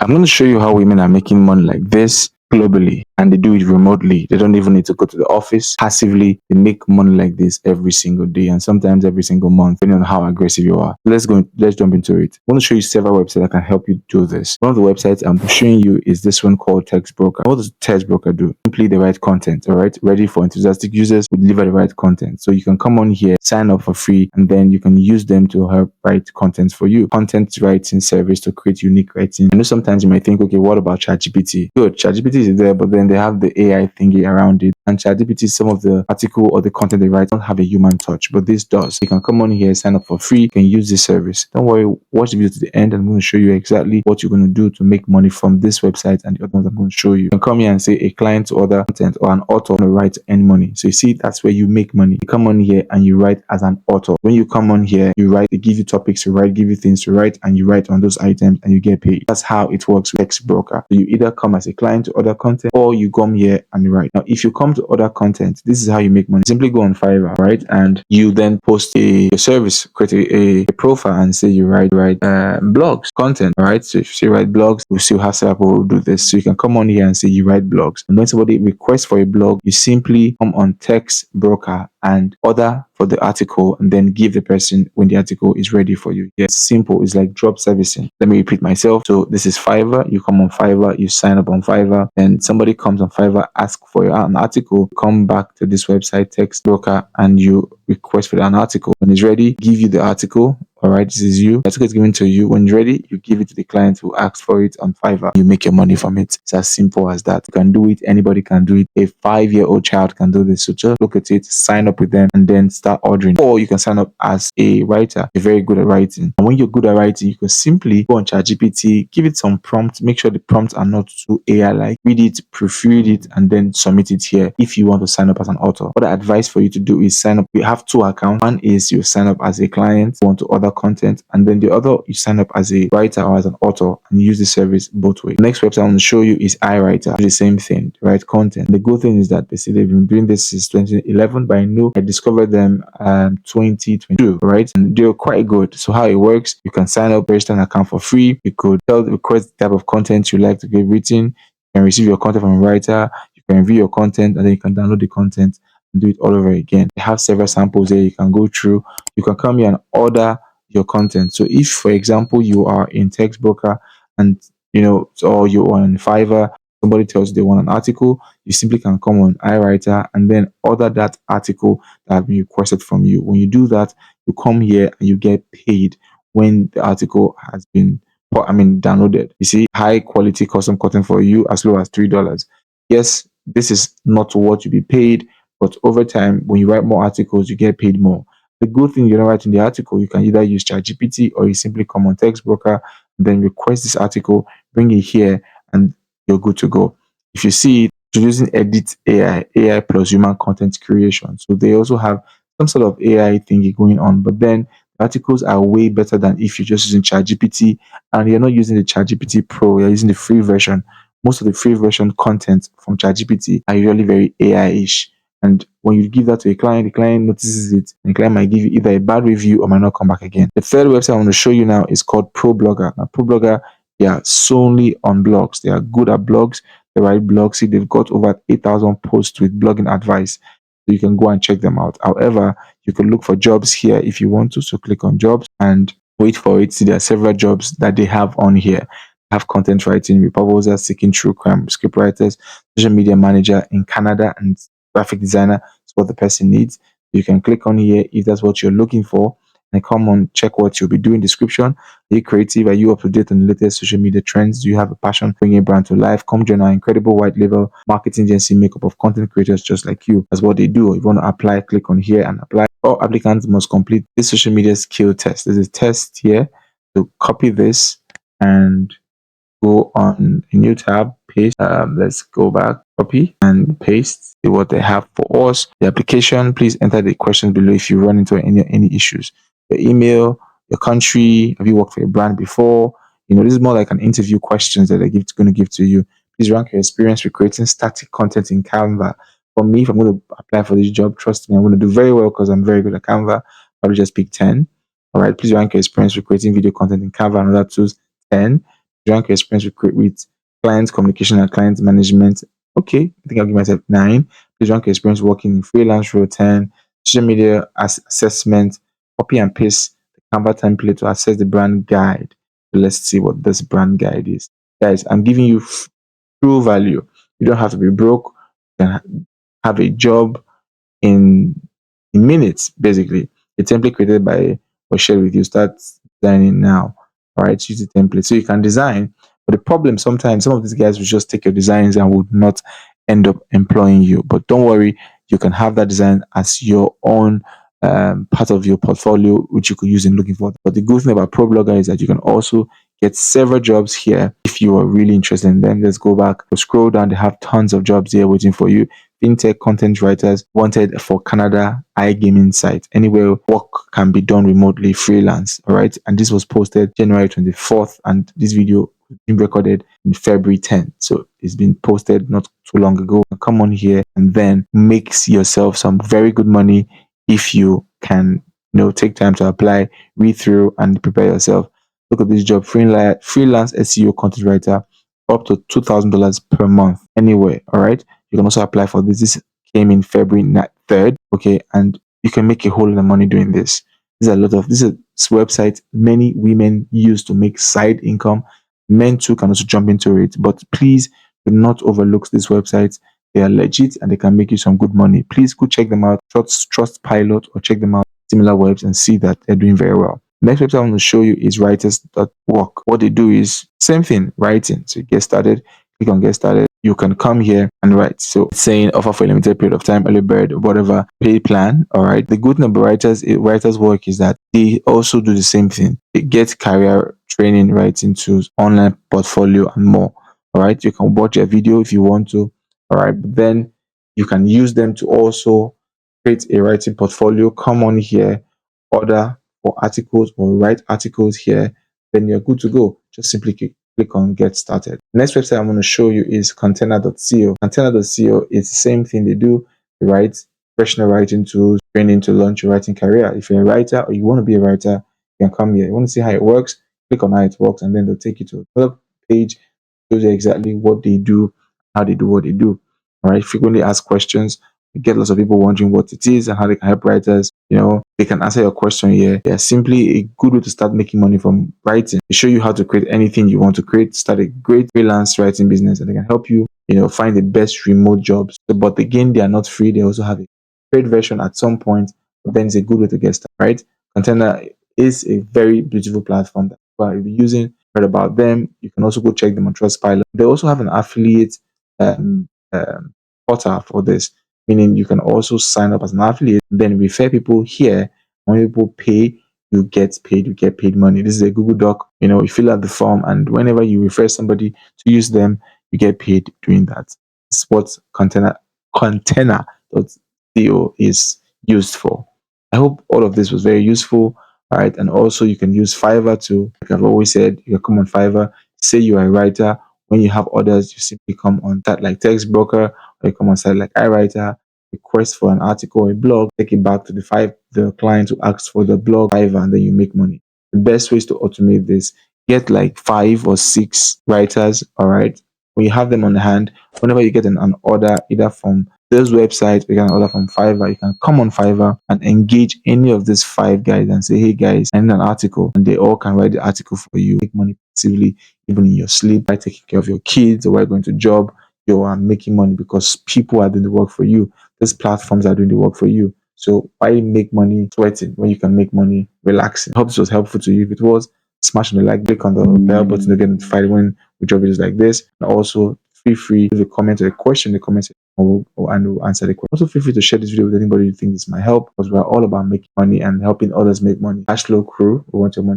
I'm going to show you how women are making money like this globally, and they do it remotely. They don't even need to go to the office. Passively, they make money like this every single day and sometimes every single month, depending on how aggressive you are. Let's jump into it. I want to show you several websites that can help you do this. One of the websites I'm showing you is this one called Text Broker. What does Text Broker do? Simply the right content, all right? Ready for enthusiastic users who deliver the right content. So you can come on here, sign up for free, and then you can use them to help write content for you. Content writing service to create unique writing. I know sometimes you might think, okay, what about ChatGPT? Good, ChatGPT is there, but then they have the AI thingy around it. And ChatGPT, some of the article or the content they write don't have a human touch, but this does. You can come on here, sign up for free, you can use this service. Don't worry, watch the video to the end. I'm going to show you exactly what you're going to do to make money from this website and the other ones I'm going to show you. You can come here and say a client to order content or an author to write any money. So you see, that's where you make money. You come on here and you write as an author. When you come on here, you write, they give you topics to write, give you things to write, and you write on those items and you get paid. That's how it works with Text Broker. So you either come as a client to order content or you come here and write. Now, if you come to order content, this is how you make money. Simply go on Fiverr, right? And you then post a service, create a profile and say you write blogs, content, right? So if you write blogs, we'll still have several people who do this. So you can come on here and say you write blogs. And when somebody requests for a blog, you simply come on Text Broker and order for the article and then give the person when the article is ready for you. Yeah, it's simple. It's like drop servicing. Let me repeat myself. So this is Fiverr. You come on Fiverr, you sign up on Fiverr, and somebody comes on Fiverr, ask for an article, come back to this website, Text Broker, and you request for an article. When it's ready, give you the article. All right, this is you. The article is given to you. When you're ready, you give it to the client who asked for it on Fiverr. You make your money from it. It's as simple as that. You can do it. Anybody can do it. A 5-year-old child can do this. So just look at it, sign up with them, and then start ordering. Or you can sign up as a writer. You're very good at writing. And when you're good at writing, you can simply go on ChatGPT, give it some prompts. Make sure the prompts are not too AI-like. Read it, proofread it, and then submit it here if you want to sign up as an author. What advice for you to do is sign up. We have 2 accounts. One is you sign up as a client, you want to order content, and then the other you sign up as a writer or as an author and use the service both ways. The next website I want to show you is iWriter. The same thing, write content. The good thing is that they say they've been doing this since 2011, but I know I discovered them 2022, right? And they're quite good. So how it works, you can sign up, register an account for free. You could request the type of content you like to get written. You can receive your content from a writer. You can review your content, and then you can download the content and do it all over again. They have several samples there you can go through. You can come here and order your content. So if, for example, you are in Text Broker and or you are on Fiverr, somebody tells you they want an article, you simply can come on iWriter and then order that article that has been requested from you. When you do that, you come here and you get paid when the article has been downloaded. You see, high quality custom content for you as low as $3. Yes, this is not what you be paid, but over time, when you write more articles, you get paid more. The good thing you don't write in the article, you can either use ChatGPT or you simply come on Text Broker, then request this article, bring it here, and you're good to go. If you see, using Edit AI plus human content creation. So they also have some sort of AI thingy going on, but then the articles are way better than if you're just using ChatGPT and you're not using the ChatGPT Pro, you're using the free version. Most of the free version content from ChatGPT are usually very AI-ish. And when you give that to a client, the client notices it, and the client might give you either a bad review or might not come back again. The third website I want to show you now is called ProBlogger. Now, ProBlogger, they are solely on blogs. They are good at blogs. They write blogs. See, they've got over 8,000 posts with blogging advice. So you can go and check them out. However, you can look for jobs here if you want to. So click on jobs and wait for it. See, there are several jobs that they have on here. They have content writing, proposals, seeking true crime, script writers, social media manager in Canada, and graphic designer is what the person needs. You can click on here if that's what you're looking for and come on, check what you'll be doing. Description: are you creative? Are you up to date on the latest social media trends? Do you have a passion bringing a brand to life? Come join our incredible white label marketing agency makeup of content creators just like you. That's what they do. If you want to apply, click on here and apply. All applicants must complete this social media skill test. There's a test here. So copy this and go on a new tab, paste. Let's go back, copy and paste. See what they have for us. The application, please enter the questions below if you run into any issues. Your email, your country, have you worked for a brand before? This is more like an interview questions that they're going to give to you. Please rank your experience with creating static content in Canva. For me, if I'm going to apply for this job, trust me, I'm going to do very well because I'm very good at Canva. I'll just pick 10. All right, please rank your experience with creating video content in Canva and other tools, 10. Please rank your experience with client communication and client management. Okay, I think I'll give myself 9. Please rank your experience working in freelance role 10. Social media assessment, copy and paste the Canva template to access the brand guide. Let's see what this brand guide is. Guys, I'm giving you true value. You don't have to be broke. You can have a job in minutes, basically. A template created by or shared with you. Start designing now. All right, use the template so you can design. But the problem sometimes some of these guys will just take your designs and would not end up employing you. But don't worry, you can have that design as your own part of your portfolio, which you could use in looking for. But the good thing about ProBlogger is that you can also get several jobs here if you are really interested in them. Let's go back, scroll down. They have tons of jobs here waiting for you. Fintech content writers wanted for Canada iGaming site. Anywhere work can be done remotely, freelance. All right. And this was posted January 24th. And this video was being recorded in February 10th. So it's been posted not too long ago. Come on here and then make yourself some very good money if you can, take time to apply, read through, and prepare yourself. Look at this job, freelance SEO content writer, up to $2,000 per month anywhere. All right. You can also apply for this. This came in February 3rd. Okay. And you can make a whole lot of money doing this. This is a website many women use to make side income. Men too can also jump into it. But please do not overlook these websites. They are legit and they can make you some good money. Please go check them out. Trust Pilot or check them out, similar webs, and see that they're doing very well. Next website I want to show you is writers.work. What they do is same thing, writing. So you get started, click on get started. You can come here and write. So it's saying offer for a limited period of time, early bird, whatever, pay plan. All right. The good thing about writers work is that they also do the same thing. They get career training right into online portfolio and more. All right. You can watch a video if you want to. All right. But then you can use them to also create a writing portfolio. Come on here, order for articles or write articles here, then you're good to go. Just simply click on get started. Next website I'm going to show you is container.co. Container.co is the same thing they do. They write professional writing tools, training to launch your writing career. If you're a writer or you want to be a writer, you can come here. You want to see how it works, click on how it works, and then they'll take you to another page, shows you exactly what they do, how they do what they do. All right, frequently asked questions. You get lots of people wondering what it is and how they can help writers. They can answer your question here. They are simply a good way to start making money from writing. They show you how to create anything you want to create, start a great freelance writing business, and they can help you, find the best remote jobs. But again, they are not free. They also have a paid version at some point, but then it's a good way to get started, right? Container is a very beautiful platform that you'll be using. Read about them. You can also go check them on Trustpilot. They also have an affiliate portal for this, meaning you can also sign up as an affiliate, then refer people here. When people pay, you get paid money. This is a Google Doc. You fill out the form, and whenever you refer somebody to use them, you get paid doing that. That's what container.co is used for. I hope all of this was very useful. All right, and also you can use Fiverr too. Like I've always said, you can come on Fiverr. Say you are a writer. When you have orders, you simply come on that like Text Broker, or you come on site like iWriter, request for an article or a blog, take it back to the client who asks for the blog, Fiverr, and then you make money. The best ways to automate this: get like 5 or 6 writers. All right, when you have them on hand, whenever you get an order either from those websites, you can order from Fiverr, you can come on Fiverr and engage any of these 5 guys and say, hey guys, I need an article, and they all can write the article for you, make money passively even in your sleep, by taking care of your kids or while going to job. You are making money because people are doing the work for you. These platforms are doing the work for you. So why make money sweating when you can make money relaxing? I hope this was helpful to you. If it was, smash on the like, click on the bell button to get notified when we drop videos like this. And also feel free to leave a comment or a question in the comment section, and we'll answer the question. Also feel free to share this video with anybody you think this might help, because we're all about making money and helping others make money. Cash flow crew, we want your money.